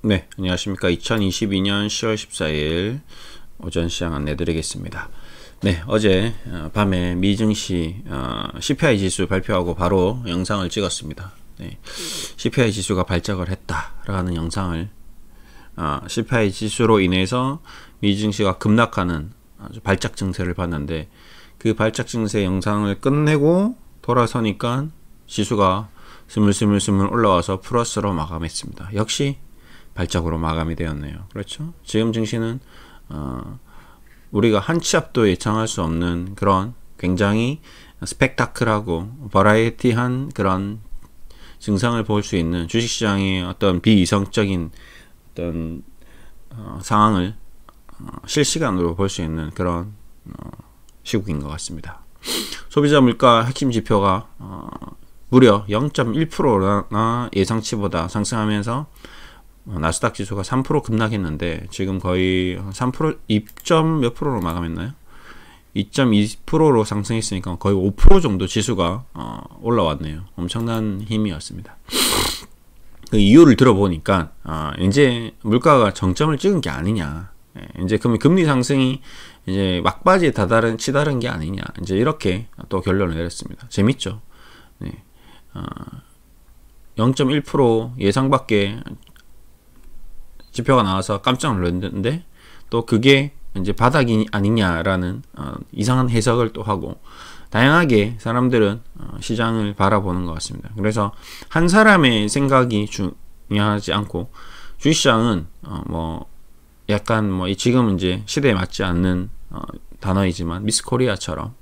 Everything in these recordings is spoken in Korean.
네, 안녕하십니까. 2022년 10월 14일 오전 시장 안내드리겠습니다. 네, 어제 밤에 미증시 CPI 지수 발표하고 바로 영상을 찍었습니다. 네, CPI 지수가 발작을 했다라는 영상을 CPI 지수로 인해서 미증시가 급락하는 아주 발작 증세를 봤는데, 그 발작 증세 영상을 끝내고 돌아서니까 지수가 스물스물 올라와서 플러스로 마감했습니다. 역시 발작으로 마감이 되었네요. 그렇죠? 지금 증시는 우리가 한 치 앞도 예상할 수 없는 그런 굉장히 스펙타클하고 버라이어티한 그런 증상을 볼 수 있는, 주식시장의 어떤 비이성적인 어떤 상황을 실시간으로 볼 수 있는 그런 시국인 것 같습니다. 소비자 물가 핵심 지표가 무려 0.1%나 예상치보다 상승하면서 나스닥 지수가 3% 급락했는데, 지금 거의 3%, 2점 몇 프로로 마감했나요? 2.2%로 상승했으니까 거의 5% 정도 지수가 올라왔네요. 엄청난 힘이었습니다. 그 이유를 들어보니까 이제 물가가 정점을 찍은 게 아니냐, 이제 금리 상승이 이제 막바지에 치다른 게 아니냐, 이제 이렇게 또 결론을 내렸습니다. 재밌죠? 네. 0.1% 예상 밖에 지표가 나와서 깜짝 놀랐는데, 또 그게 이제 바닥이 아니냐라는 이상한 해석을 또 하고, 다양하게 사람들은 시장을 바라보는 것 같습니다. 그래서 한 사람의 생각이 중요하지 않고, 주식시장은 약간 지금 이제 시대에 맞지 않는 단어이지만 미스 코리아처럼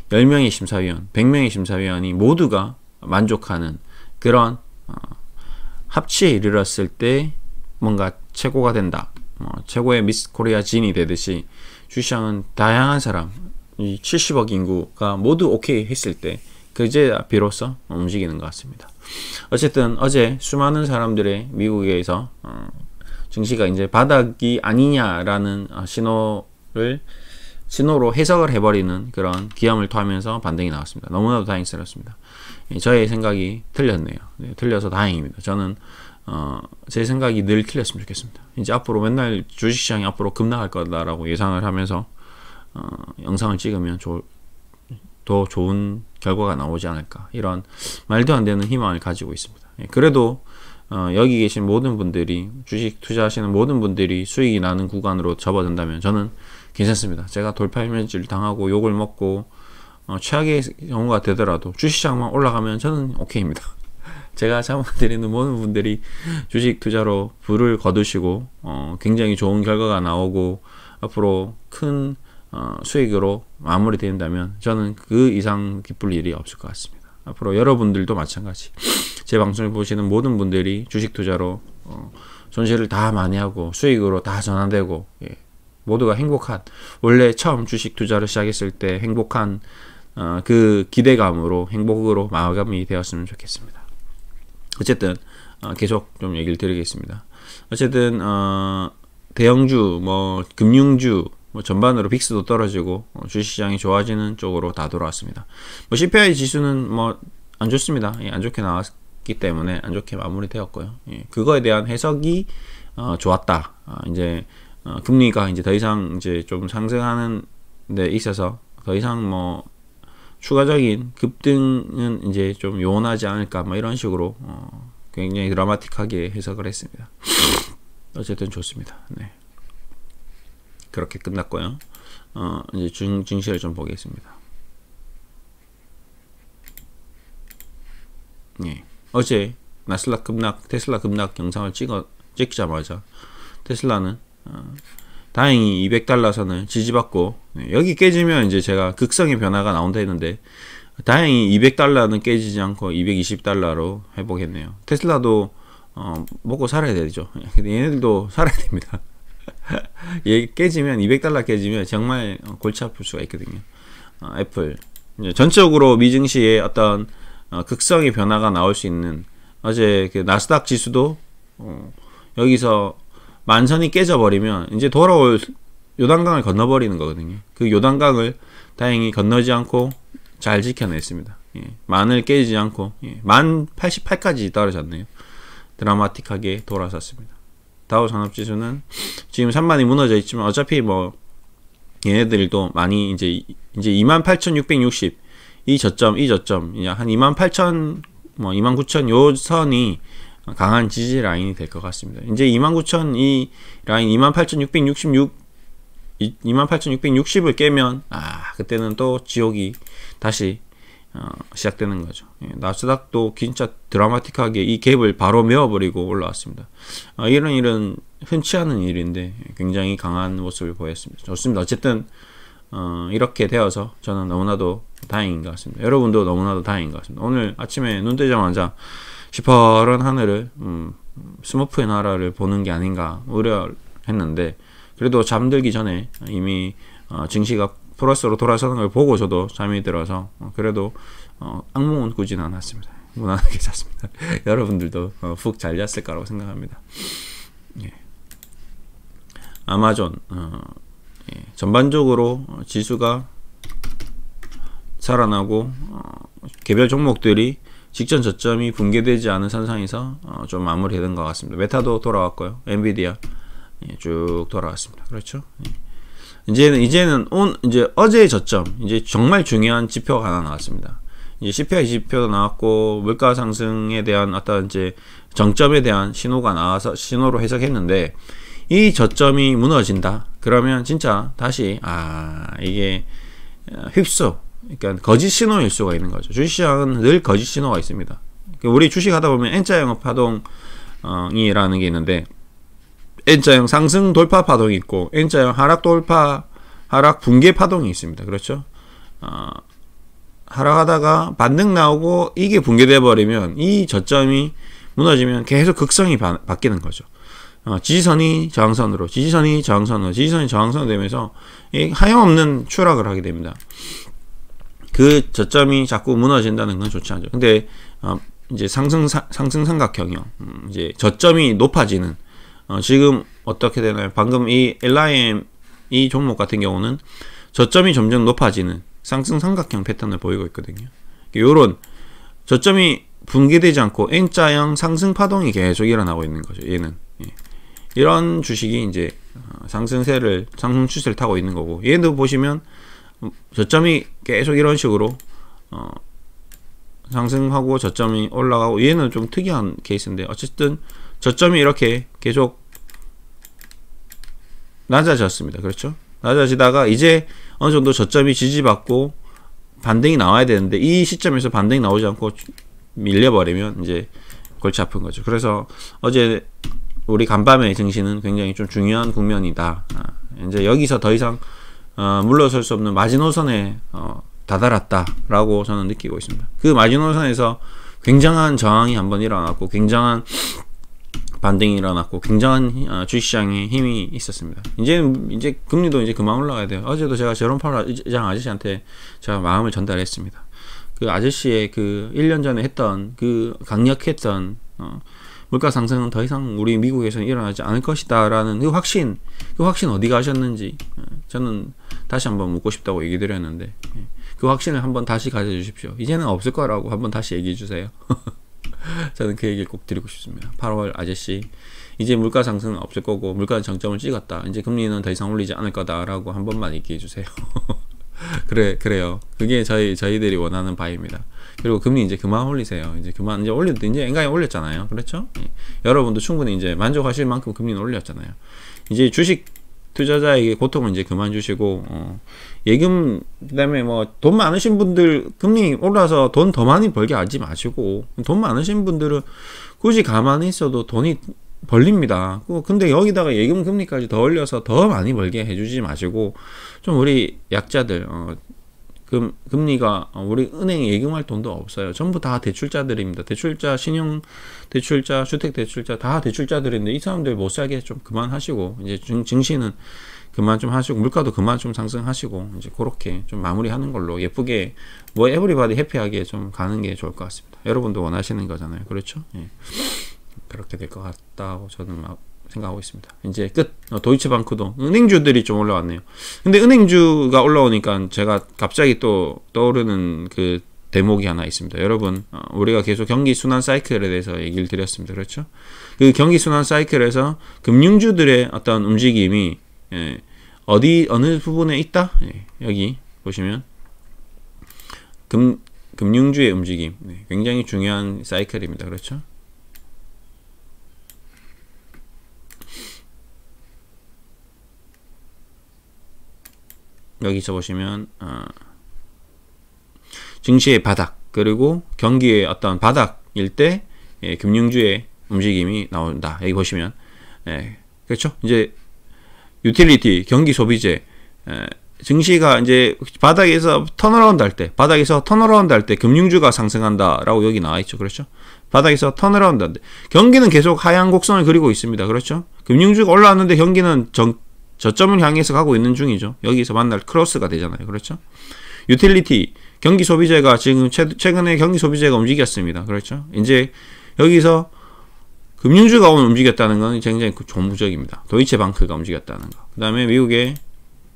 10명의 심사위원, 100명의 심사위원이 모두가 만족하는 그런 합치에 이르렀을 때 뭔가 최고가 된다, 최고의 미스 코리아 진이 되듯이, 주식시장은 다양한 사람, 70억 인구가 모두 오케이 했을 때 그제 비로소 움직이는 것 같습니다. 어쨌든 어제 수많은 사람들의 미국에서 증시가 이제 바닥이 아니냐라는 신호로 해석을 해버리는 그런 기염을 토하면서 반등이 나왔습니다. 너무나도 다행스럽습니다. 저의 생각이 틀렸네요. 네, 틀려서 다행입니다. 저는 제 생각이 늘 틀렸으면 좋겠습니다. 이제 앞으로 맨날 주식시장이 앞으로 급락할 거다라고 예상을 하면서 영상을 찍으면 더 좋은 결과가 나오지 않을까, 이런 말도 안 되는 희망을 가지고 있습니다. 그래도 여기 계신 모든 분들이, 주식 투자하시는 모든 분들이 수익이 나는 구간으로 접어든다면 저는 괜찮습니다. 제가 돌팔매질 당하고 욕을 먹고 최악의 경우가 되더라도 주식시장만 올라가면 저는 오케이입니다. 제가 자문드리는 모든 분들이 주식 투자로 부를 거두시고 굉장히 좋은 결과가 나오고 앞으로 큰 수익으로 마무리된다면 저는 그 이상 기쁠 일이 없을 것 같습니다. 앞으로 여러분들도 마찬가지, 제 방송을 보시는 모든 분들이 주식 투자로 손실을 다 많이 하고 수익으로 다 전환되고, 모두가 행복한, 원래 처음 주식 투자를 시작했을 때 행복한 그 기대감으로 행복으로 마감이 되었으면 좋겠습니다. 어쨌든 계속 좀 얘기를 드리겠습니다. 어쨌든 대형주, 금융주 전반으로 빅스도 떨어지고 주식시장이 좋아지는 쪽으로 다 돌아왔습니다. CPI 지수는 안 좋습니다. 안 좋게 나왔기 때문에 안 좋게 마무리되었고요. 그거에 대한 해석이 좋았다. 이제 금리가 이제 더 이상 이제 좀 상승하는 데 있어서 더 이상 추가적인 급등은 이제 좀 요원하지 않을까, 이런 식으로 굉장히 드라마틱하게 해석을 했습니다. 어쨌든 좋습니다. 네. 그렇게 끝났고요. 이제 증시를 좀 보겠습니다. 네. 어제 나스닥 급락, 테슬라 급락 영상을 찍자마자 테슬라는 다행히 200달러 선을 지지받고, 여기 깨지면 이제 제가 극성의 변화가 나온다 했는데, 다행히 200달러는 깨지지 않고 220달러로 회복했네요. 테슬라도 먹고 살아야 되죠. 근데 얘네들도 살아야 됩니다. 얘 깨지면, 200달러 깨지면 정말 골치 아플 수가 있거든요. 애플, 전체적으로 미증시에 어떤 극성의 변화가 나올 수 있는, 어제 그 나스닥 지수도 여기서 만선이 깨져버리면 이제 돌아올 요단강을 건너버리는 거거든요. 그 요단강을 다행히 건너지 않고 잘 지켜냈습니다. 만을 깨지지 않고, 만 88까지 떨어졌네요. 드라마틱하게 돌아섰습니다. 다우 산업지수는 지금 3만이 무너져 있지만 어차피 뭐 얘네들도 많이 이제 28,660 이 저점 한 28,000 뭐 29,000 요 선이 강한 지지 라인이 될 것 같습니다. 이제 29,000 이 라인 28,660을 깨면 그때는 또 지옥이 다시 시작되는 거죠. 나스닥도 진짜 드라마틱하게 이 갭을 바로 메워버리고 올라왔습니다. 이런 일은 흔치 않은 일인데 굉장히 강한 모습을 보였습니다. 좋습니다. 어쨌든 이렇게 되어서 저는 너무나도 다행인 것 같습니다. 여러분도 너무나도 다행인 것 같습니다. 오늘 아침에 눈 뜨자마자 시퍼런 하늘을 스머프의 나라를 보는 게 아닌가 우려했는데 그래도 잠들기 전에 이미 증시가 플러스로 돌아서는 걸 보고 저도 잠이 들어서 그래도 악몽은 꾸진 않았습니다. 무난하게 잤습니다. 여러분들도 푹 잘 잤을 거라고 생각합니다. 예. 아마존 전반적으로 지수가 살아나고 개별 종목들이 직전 저점이 붕괴되지 않은 선상에서 좀 마무리된 것 같습니다. 메타도 돌아왔고요. 엔비디아 쭉 돌아왔습니다. 그렇죠? 이제는 이제 어제의 저점, 이제 정말 중요한 지표가 하나 나왔습니다. 이제 CPI 지표도 나왔고 물가 상승에 대한 어떤 이제 정점에 대한 신호가 나와서 신호로 해석했는데 이 저점이 무너진다. 그러면 진짜 다시 이게 휩쓸, 그러니까 거짓 신호일 수가 있는 거죠. 주식시장은 늘 거짓 신호가 있습니다. 우리 주식 하다 보면 N자형 파동이라는 게 있는데 N자형 상승 돌파 파동이 있고 N자형 하락 돌파 하락 붕괴 파동이 있습니다. 그렇죠? 하락하다가 반등 나오고 이게 붕괴돼 버리면 이 저점이 무너지면 계속 극성이 바뀌는 거죠. 지지선이 저항선으로 지지선이 저항선으로 되면서 하염없는 추락을 하게 됩니다. 그 저점이 자꾸 무너진다는 건 좋지 않죠. 근데 이제 상승 삼각형이요. 이제 저점이 높아지는 지금 어떻게 되나요? 방금 이 LIM 이 종목 같은 경우는 저점이 점점 높아지는 상승 삼각형 패턴을 보이고 있거든요. 요런 저점이 붕괴되지 않고 N자형 상승 파동이 계속 일어나고 있는 거죠. 얘는 이런 주식이 이제 상승 추세를 타고 있는 거고, 얘도 보시면 저점이 계속 이런 식으로 상승하고 저점이 올라가고, 얘는 좀 특이한 케이스인데 어쨌든 저점이 이렇게 계속 낮아졌습니다. 그렇죠? 낮아지다가 이제 어느 정도 저점이 지지받고 반등이 나와야 되는데 이 시점에서 반등이 나오지 않고 밀려버리면 이제 골치 아픈 거죠. 그래서 어제 우리 간밤의 증시는 굉장히 좀 중요한 국면이다. 이제 여기서 더 이상 물러설 수 없는 마지노선에 다다랐다라고 저는 느끼고 있습니다. 그 마지노선에서 굉장한 저항이 한번 일어났고, 굉장한 반등이 일어났고, 굉장한 주식시장에 힘이 있었습니다. 이제 금리도 이제 그만 올라가야 돼요. 어제도 제가 제롬 파월 의장 아저씨한테 제가 마음을 전달했습니다. 그 아저씨의 그 1년 전에 했던 그 강력했던 물가 상승은 더 이상 우리 미국에서는 일어나지 않을 것이다라는 그 확신 어디 가셨는지 저는 다시 한번 묻고 싶다고 얘기 드렸는데, 그 확신을 한번 다시 가져주십시오. 이제는 없을 거라고 한번 다시 얘기해 주세요. 저는 그 얘기를 꼭 드리고 싶습니다. 8월 아저씨, 이제 물가 상승은 없을 거고 물가는 정점을 찍었다. 이제 금리는 더 이상 올리지 않을 거다라고 한 번만 얘기해 주세요. 그래요. 그게 저희들이 원하는 바입니다. 그리고 금리 이제 그만 올리세요. 이제 올려도 이제 엔간히 올렸잖아요. 그렇죠? 여러분도 충분히 이제 만족하실 만큼 금리는 올렸잖아요. 이제 주식 투자자에게 고통은 이제 그만 주시고, 예금, 그 다음에 뭐, 돈 많으신 분들, 금리 올라서 돈 더 많이 벌게 하지 마시고, 돈 많으신 분들은 굳이 가만히 있어도 돈이 벌립니다. 근데 여기다가 예금 금리까지 더 올려서 더 많이 벌게 해주지 마시고, 좀 우리 약자들, 금리가, 우리 은행에 예금할 돈도 없어요. 전부 다 대출자들입니다. 대출자, 신용 대출자, 주택 대출자, 다 대출자들인데 이 사람들 못 살게 좀 그만하시고, 이제 증시는 그만 좀 하시고, 물가도 그만 좀 상승하시고, 이제 그렇게 좀 마무리하는 걸로 예쁘게, 뭐 에브리바디 해피하게 좀 가는 게 좋을 것 같습니다. 여러분도 원하시는 거잖아요. 그렇죠? 예. 그렇게 될 것 같다고 저는 생각하고 있습니다. 이제 끝. 도이치방크도 은행주들이 좀 올라왔네요. 근데 은행주가 올라오니까 제가 갑자기 또 떠오르는 그 대목이 하나 있습니다. 여러분, 우리가 계속 경기 순환 사이클에 대해서 얘기를 드렸습니다. 그렇죠? 그 경기 순환 사이클에서 금융주들의 어떤 움직임이 어느 부분에 있다? 여기 보시면 금융주의 움직임, 굉장히 중요한 사이클입니다. 그렇죠? 여기서 보시면 증시의 바닥, 그리고 경기의 어떤 바닥일 때 금융주의 움직임이 나온다. 여기 보시면 그렇죠? 이제 유틸리티, 경기 소비재, 증시가 이제 바닥에서 턴어라운드 할 때 금융주가 상승한다라고 여기 나와 있죠. 그렇죠? 바닥에서 턴어라운드 할 때 경기는 계속 하향 곡선을 그리고 있습니다. 그렇죠? 금융주가 올라왔는데 경기는 저점을 향해서 가고 있는 중이죠. 여기서 만날 크로스가 되잖아요. 그렇죠? 유틸리티, 경기 소비재가 지금 최근에 경기 소비재가 움직였습니다. 그렇죠? 이제 여기서 금융주가 오늘 움직였다는 건 굉장히 조무적입니다. 도이체방크가 움직였다는 거. 그 다음에 미국의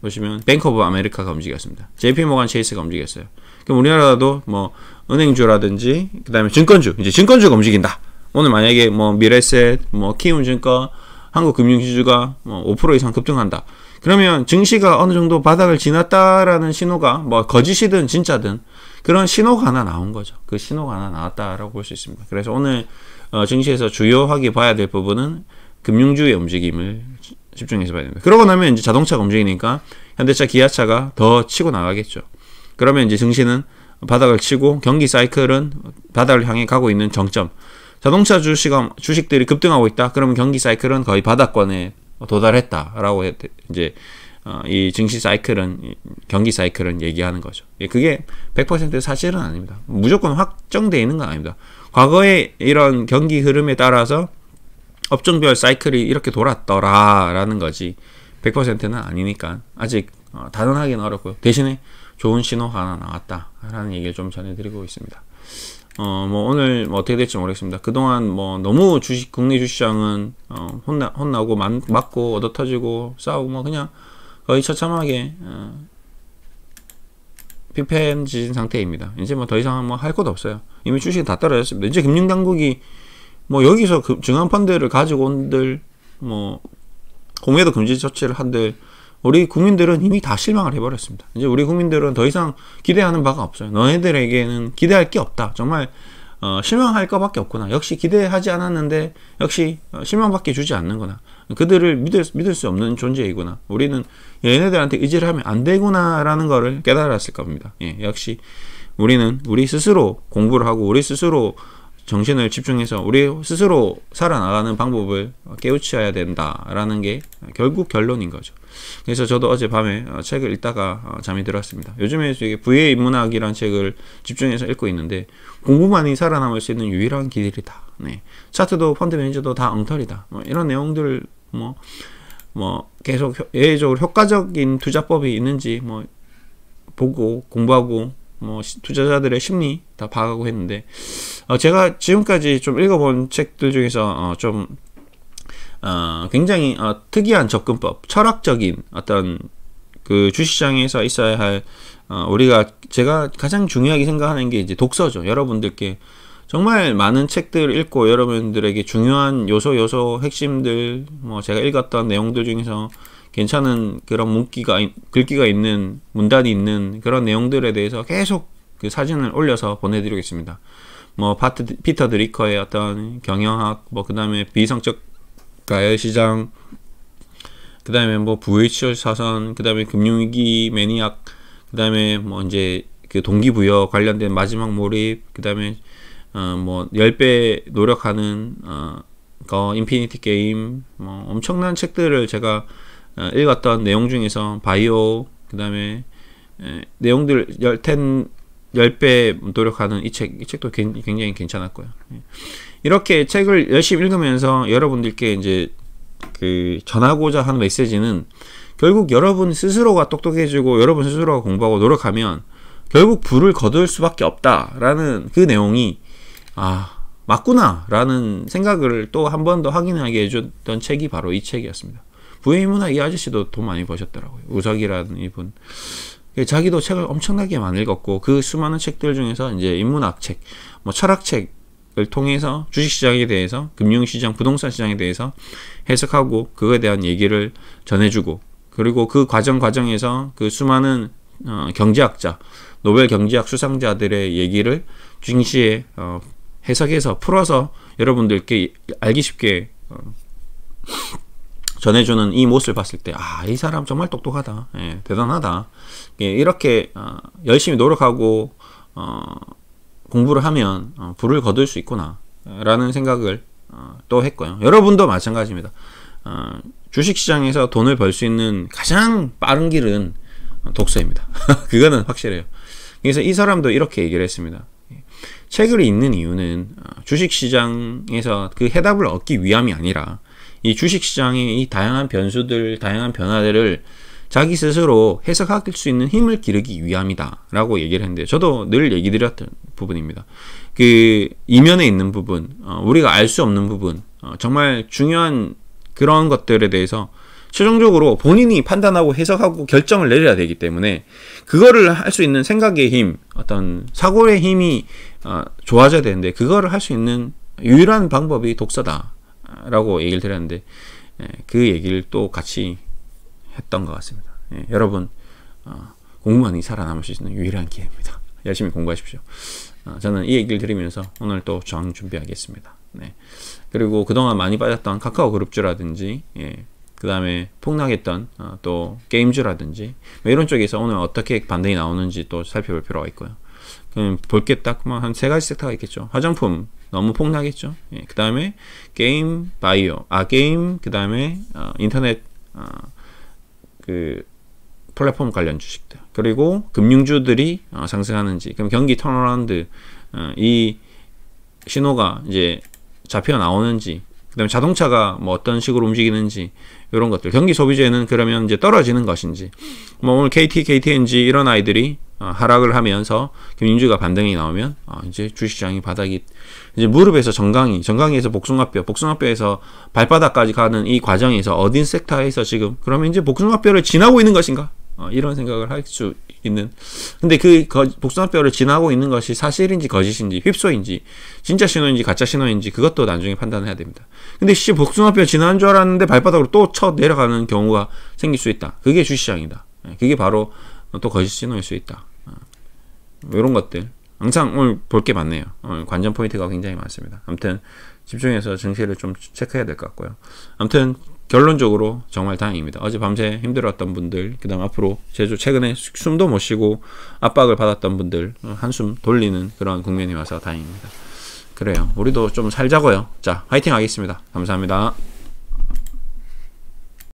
보시면 뱅크 오브 아메리카가 움직였습니다. JP 모간 체이스가 움직였어요. 그럼 우리나라도 뭐 은행주라든지 그 다음에 증권주, 이제 증권주가 움직인다. 오늘 만약에 뭐 미래셋, 뭐 키움증권, 한국금융지주가 뭐 5% 이상 급등한다. 그러면 증시가 어느 정도 바닥을 지났다라는 신호가 뭐 거짓이든 진짜든 그런 신호가 하나 나온 거죠. 그 신호가 하나 나왔다라고 볼 수 있습니다. 그래서 오늘 증시에서 주요하게 봐야 될 부분은 금융주의 움직임을 집중해서 봐야 됩니다. 그러고 나면 이제 자동차가 움직이니까 현대차, 기아차가 더 치고 나가겠죠. 그러면 이제 증시는 바닥을 치고 경기 사이클은 바닥을 향해 가고 있는 정점. 자동차 주식들이 급등하고 있다. 그러면 경기 사이클은 거의 바닥권에 도달했다라고 이제 이 증시 사이클은 경기 사이클은 얘기하는 거죠. 그게 100% 사실은 아닙니다. 무조건 확정되어 있는 건 아닙니다. 과거의 이런 경기 흐름에 따라서 업종별 사이클이 이렇게 돌았더라라는 거지 100%는 아니니까 아직 단언하기는 어렵고요. 대신에 좋은 신호가 하나 나왔다라는 얘기를 좀 전해드리고 있습니다. 뭐 오늘 뭐 어떻게 될지 모르겠습니다. 그동안 뭐 너무 국내 주시장은 혼나고 맞고 얻어터지고 싸우고 뭐 그냥 거의 처참하게 피폐해진 상태입니다. 이제 뭐 더 이상 뭐 할 것도 없어요. 이미 주식이 다 떨어졌습니다. 이제 금융당국이 뭐 여기서 증권펀드를 가지고 온들 뭐 공매도 금지 조치를 한들 우리 국민들은 이미 다 실망을 해버렸습니다. 이제 우리 국민들은 더 이상 기대하는 바가 없어요. 너희들에게는 기대할 게 없다. 정말 실망할 것밖에 없구나. 역시 기대하지 않았는데 역시 실망밖에 주지 않는구나. 그들을 믿을 수 없는 존재이구나. 우리는 얘네들한테 의지를 하면 안 되구나라는 거를 깨달았을 겁니다. 예, 역시 우리는 우리 스스로 공부를 하고 우리 스스로 정신을 집중해서 우리 스스로 살아나가는 방법을 깨우쳐야 된다라는 게 결국 결론인 거죠. 그래서 저도 어젯밤에 책을 읽다가 잠이 들었습니다. 요즘에 부의 인문학이라는 책을 집중해서 읽고 있는데 공부만이 살아남을 수 있는 유일한 길이다. 네. 차트도 펀드 매니저도 다 엉터리다. 뭐 이런 내용들 뭐 계속 예외적으로 효과적인 투자법이 있는지 뭐 보고 공부하고 뭐 투자자들의 심리 다 파악하고 했는데 제가 지금까지 좀 읽어본 책들 중에서 좀 굉장히 특이한 접근법, 철학적인 어떤 그 주식시장에서 있어야 할 제가 가장 중요하게 생각하는 게 이제 독서죠. 여러분들께 정말 많은 책들을 읽고 여러분들에게 중요한 요소 핵심들 뭐 제가 읽었던 내용들 중에서 괜찮은 그런 글귀가 있는 문단이 있는 그런 내용들에 대해서 계속 그 사진을 올려서 보내드리겠습니다. 뭐 피터 드리커의 어떤 경영학, 뭐 그 다음에 비성적 가열시장, 그 다음에 뭐 VH 사선, 그 다음에 금융위기 매니악, 그 다음에 뭐 이제 그 동기부여 관련된 마지막 몰입, 그 다음에 뭐 10배 노력하는 인피니티 게임, 뭐 엄청난 책들을 제가 읽었던 내용 중에서 바이오, 그 다음에 내용들 10배 노력하는 이 책도 굉장히 괜찮았고요. 이렇게 책을 열심히 읽으면서 여러분들께 이제 그 전하고자 하는 메시지는 결국 여러분 스스로가 똑똑해지고 여러분 스스로가 공부하고 노력하면 결국 부를 거둘 수밖에 없다라는 그 내용이 맞구나 라는 생각을 또 한 번 더 확인하게 해줬던 책이 바로 이 책이었습니다. 부의 문학 이 아저씨도 돈 많이 버셨더라고요. 우석이라는 이분. 자기도 책을 엄청나게 많이 읽었고 그 수많은 책들 중에서 이제 인문학 책, 뭐 철학책을 통해서 주식시장에 대해서, 금융시장, 부동산 시장에 대해서 해석하고 그거에 대한 얘기를 전해주고, 그리고 그 과정에서 그 수많은 경제학자, 노벨 경제학 수상자들의 얘기를 중시에 해석해서 풀어서 여러분들께 알기 쉽게 전해주는 이 모습을 봤을 때, 이 사람 정말 똑똑하다, 대단하다, 이렇게 열심히 노력하고 공부를 하면 부를 거둘 수 있구나 라는 생각을 또 했고요. 여러분도 마찬가지입니다. 주식시장에서 돈을 벌 수 있는 가장 빠른 길은 독서입니다. 그거는 확실해요. 그래서 이 사람도 이렇게 얘기를 했습니다. 책을 읽는 이유는 주식시장에서 그 해답을 얻기 위함이 아니라 이 주식시장의 이 다양한 변수들, 다양한 변화들을 자기 스스로 해석할 수 있는 힘을 기르기 위함이다 라고 얘기를 했는데, 저도 늘 얘기 드렸던 부분입니다. 그 이면에 있는 부분, 우리가 알 수 없는 부분, 정말 중요한 그런 것들에 대해서 최종적으로 본인이 판단하고 해석하고 결정을 내려야 되기 때문에 그거를 할 수 있는 생각의 힘, 어떤 사고의 힘이 좋아져야 되는데, 그거를 할 수 있는 유일한 방법이 독서다 라고 얘기를 드렸는데, 그 얘기를 또 같이 했던 것 같습니다. 여러분, 공무원이 살아남을 수 있는 유일한 기회입니다. 열심히 공부하십시오. 저는 이 얘기를 드리면서 오늘 또 장 준비하겠습니다. 그리고 그동안 많이 빠졌던 카카오 그룹주라든지, 그 다음에 폭락했던 또 게임주라든지, 이런 쪽에서 오늘 어떻게 반등이 나오는지 또 살펴볼 필요가 있고요. 볼 게 딱 한 3가지 섹터가 있겠죠. 화장품 너무 폭락했죠. 그 다음에 게임, 바이오, 게임, 그 다음에 인터넷 그 플랫폼 관련 주식들, 그리고 금융주들이 상승하는지, 그럼 경기 턴어라운드 이 신호가 이제 잡혀 나오는지, 그 다음에 자동차가 뭐 어떤 식으로 움직이는지, 이런 것들, 경기 소비재는 그러면 이제 떨어지는 것인지, 뭐 오늘 KT, KTNG 이런 아이들이 하락을 하면서 금융주가 반등이 나오면 이제 주식시장이 바닥이, 이제 무릎에서 정강이에서 복숭아뼈, 복숭아뼈에서 발바닥까지 가는 이 과정에서 어딘 섹터에서 지금 그러면 이제 복숭아뼈를 지나고 있는 것인가? 이런 생각을 할 수 있는. 근데 그 복숭아뼈를 지나고 있는 것이 사실인지 거짓인지, 휩소인지, 진짜 신호인지 가짜 신호인지, 그것도 나중에 판단을 해야 됩니다. 근데 복숭아뼈 지나는 줄 알았는데 발바닥으로 또 쳐 내려가는 경우가 생길 수 있다. 그게 주식시장이다. 그게 바로 또 거짓 신호일 수 있다. 이런 것들 항상 오늘 볼 게 많네요. 오늘 관전 포인트가 굉장히 많습니다. 아무튼 집중해서 증시를 좀 체크해야 될 것 같고요. 아무튼 결론적으로 정말 다행입니다. 어제 밤새 힘들었던 분들, 그 다음 앞으로 최근에 숨도 못 쉬고 압박을 받았던 분들 한숨 돌리는 그런 국면이 와서 다행입니다. 그래요. 우리도 좀 살자고요. 자, 화이팅 하겠습니다. 감사합니다.